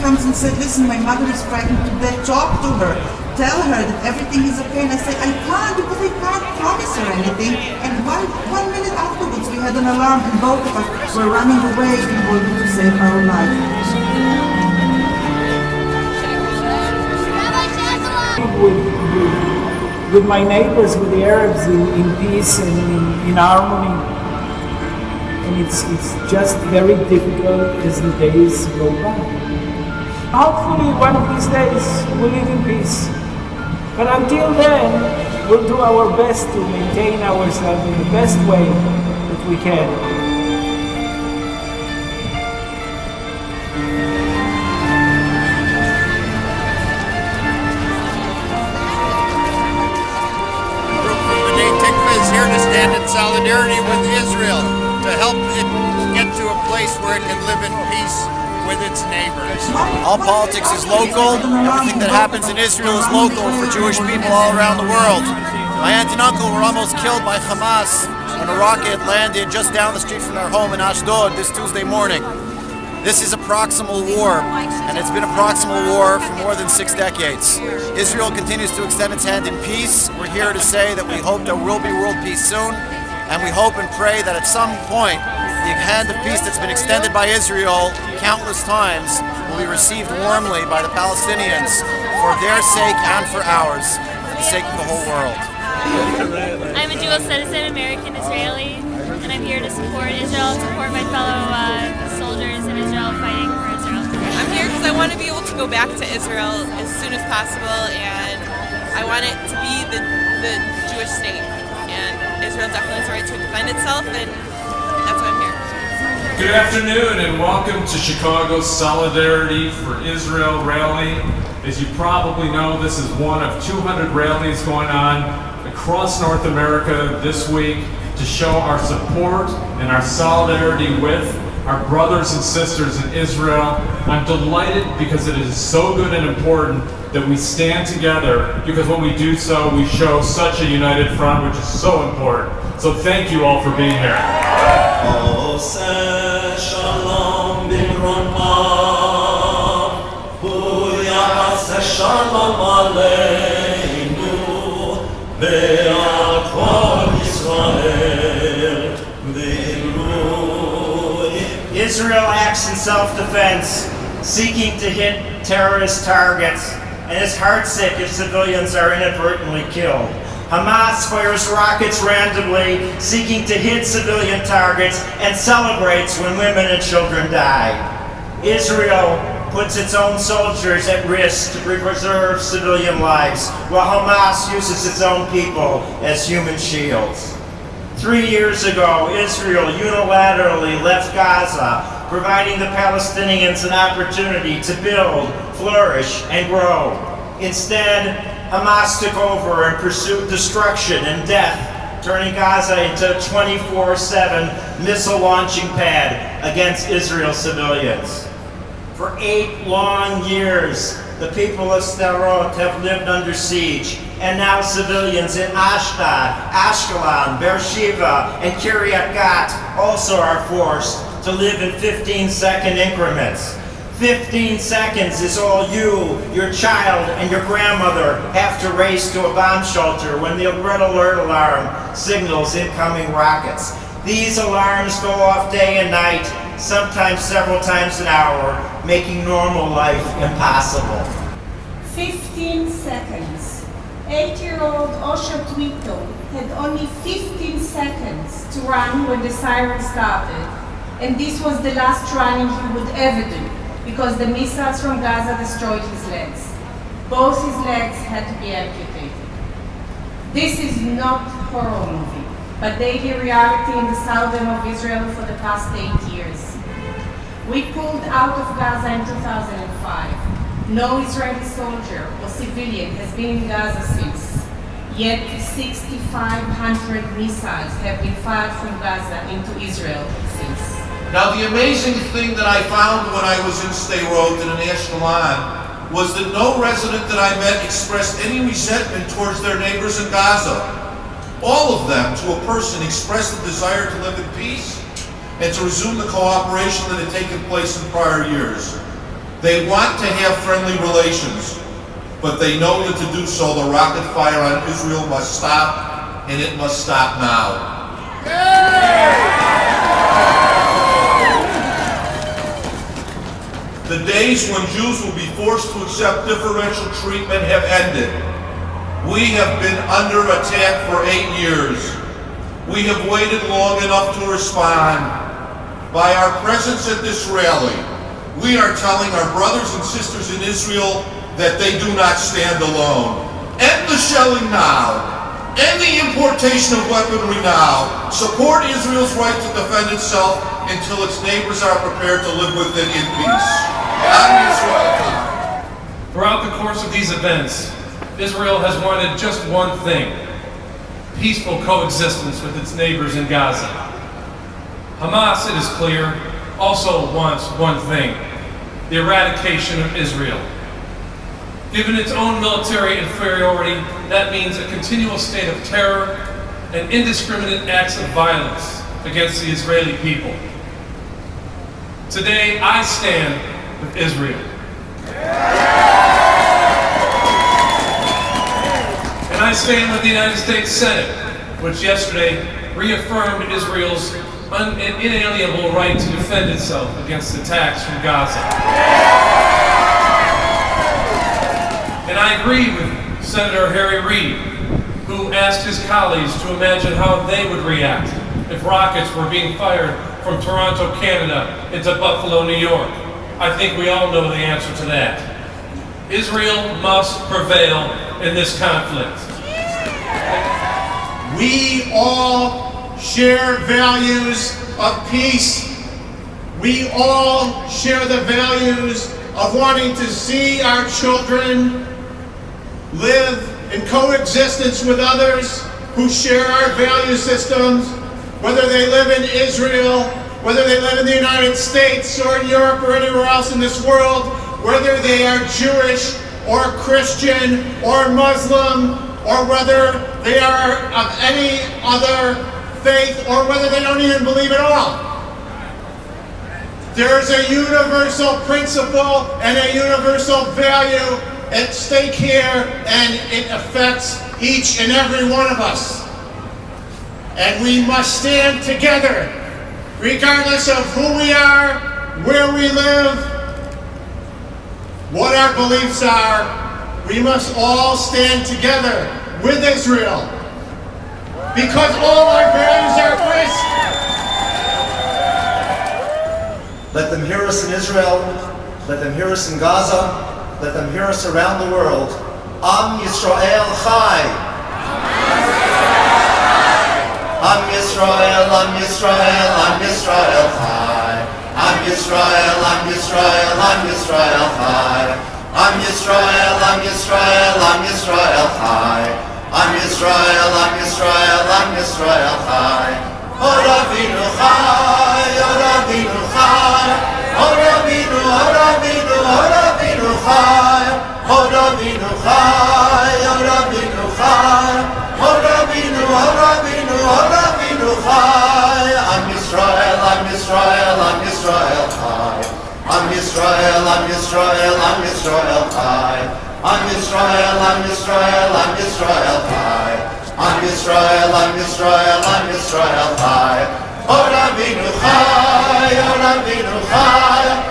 comes and said, listen, my mother is frightened to death, talk to her. Tell her that everything is okay. And I said, I can't because I can't promise her anything. And one minute afterwards, we had an alarm and both of us were running away in order to save our life. With my neighbors, with the Arabs, in peace and in harmony. And it's just very difficult as the days go by. Hopefully one of these days we'll live in peace. But until then, we'll do our best to maintain ourselves in the best way that we can. Is here to stand in solidarity with Israel to help it get to a place where it can live in peace with its neighbors. All politics is local. Everything that happens in Israel is local for Jewish people all around the world. My aunt and uncle were almost killed by Hamas when a rocket landed just down the street from their home in Ashdod this Tuesday morning. This is a proximal war, and it's been a proximal war for more than 6 decades. Israel continues to extend its hand in peace. We're here to say that we hope there will be world peace soon, and we hope and pray that at some point the hand of peace that's been extended by Israel countless times will be received warmly by the Palestinians for their sake and for ours, for the sake of the whole world. I'm a dual citizen, American Israeli, and I'm here to support Israel, support my fellow soldiers in Israel fighting for Israel. I'm here because I want to be able to go back to Israel as soon as possible, and I want it to be the Jewish state. And Israel definitely has the right to defend itself, and that's why I'm here. Good afternoon and welcome to Chicago's Solidarity for Israel rally. As you probably know, this is one of 200 rallies going on across North America this week to show our support and our solidarity with our brothers and sisters in Israel. I'm delighted because it is so good and important that we stand together, because when we do so, we show such a united front, which is so important. So thank you all for being here. Israel acts in self-defense, seeking to hit terrorist targets, and is heartsick if civilians are inadvertently killed. Hamas fires rockets randomly, seeking to hit civilian targets, and celebrates when women and children die. Israel puts its own soldiers at risk to preserve civilian lives, while Hamas uses its own people as human shields. 3 years ago, Israel unilaterally left Gaza, providing the Palestinians an opportunity to build, flourish, and grow. Instead, Hamas took over and pursued destruction and death, turning Gaza into a 24/7 missile launching pad against Israel's civilians. For 8 long years, the people of Sderot have lived under siege, and now civilians in Ashdod, Ashkelon, Beersheba, and Kiryat Gat also are forced to live in 15-second increments. 15 seconds is all you, your child, and your grandmother have to race to a bomb shelter when the red alert alarm signals incoming rockets. These alarms go off day and night, sometimes several times an hour, making normal life impossible. 15 seconds. 8-year-old Osher Twito had only 15 seconds to run when the siren started, and this was the last running he would ever do, because the missiles from Gaza destroyed his legs. Both his legs had to be amputated. This is not a horror movie, but daily reality in the southern of Israel for the past 8 years. We pulled out of Gaza in 2005. No Israeli soldier or civilian has been in Gaza since. Yet 6,500 missiles have been fired from Gaza into Israel since. Now the amazing thing that I found when I was in Sderot and in Ashkelon was that no resident that I met expressed any resentment towards their neighbors in Gaza. All of them, to a person, expressed the desire to live in peace and to resume the cooperation that had taken place in prior years. They want to have friendly relations, but they know that to do so, the rocket fire on Israel must stop, and it must stop now. The days when Jews will be forced to accept differential treatment have ended. We have been under attack for 8 years. We have waited long enough to respond. By our presence at this rally, we are telling our brothers and sisters in Israel that they do not stand alone. End the shelling now. End the importation of weaponry now. Support Israel's right to defend itself until its neighbors are prepared to live with it in peace. Throughout the course of these events, Israel has wanted just one thing: peaceful coexistence with its neighbors in Gaza. Hamas, it is clear, also wants one thing: the eradication of Israel. Given its own military inferiority, that means a continual state of terror and indiscriminate acts of violence against the Israeli people. Today, I stand with Israel. And I stand with the United States Senate, which yesterday reaffirmed Israel's inalienable right to defend itself against attacks from Gaza. And I agree with Senator Harry Reid, who asked his colleagues to imagine how they would react if rockets were being fired from Toronto, Canada into Buffalo, New York. I think we all know the answer to that. Israel must prevail in this conflict. We all share values of peace. We all share the values of wanting to see our children live in coexistence with others who share our value systems, whether they live in Israel, whether they live in the United States or in Europe or anywhere else in this world, whether they are Jewish or Christian or Muslim, or whether they are of any other faith, or whether they don't even believe at all. There is a universal principle and a universal value at stake here, and it affects each and every one of us. And we must stand together, regardless of who we are, where we live, what our beliefs are. We must all stand together with Israel, because all our values are at risk. Let them hear us in Israel, let them hear us in Gaza, let them hear us around the world. Am Yisrael Chai! Am Yisrael, Am Yisrael, Am Yisrael Chai! Am Yisrael, Am Yisrael, Am Yisrael Chai! Am Yisrael, Am Yisrael, Am Yisrael Chai! Am Yisrael, Am Yisrael, Am Yisrael Chai! Od Avinu Chai, Od Avinu Chai! Od Avinu, Od Avinu, Od Avinu Chai! Od Avinu Chai, Od Avinu Chai! Od Avinu, Od Avinu, Od Avinu Chai! Am Yisrael, Am Yisrael, Am Yisrael Chai! Am Yisrael, Am Yisrael, Am Yisrael Chai! Am Yisrael, Am Yisrael, Am Yisrael Chai! Am Yisrael, Am Yisrael, Am Yisrael Chai! Od Avinu Chai, Od Avinu Chai!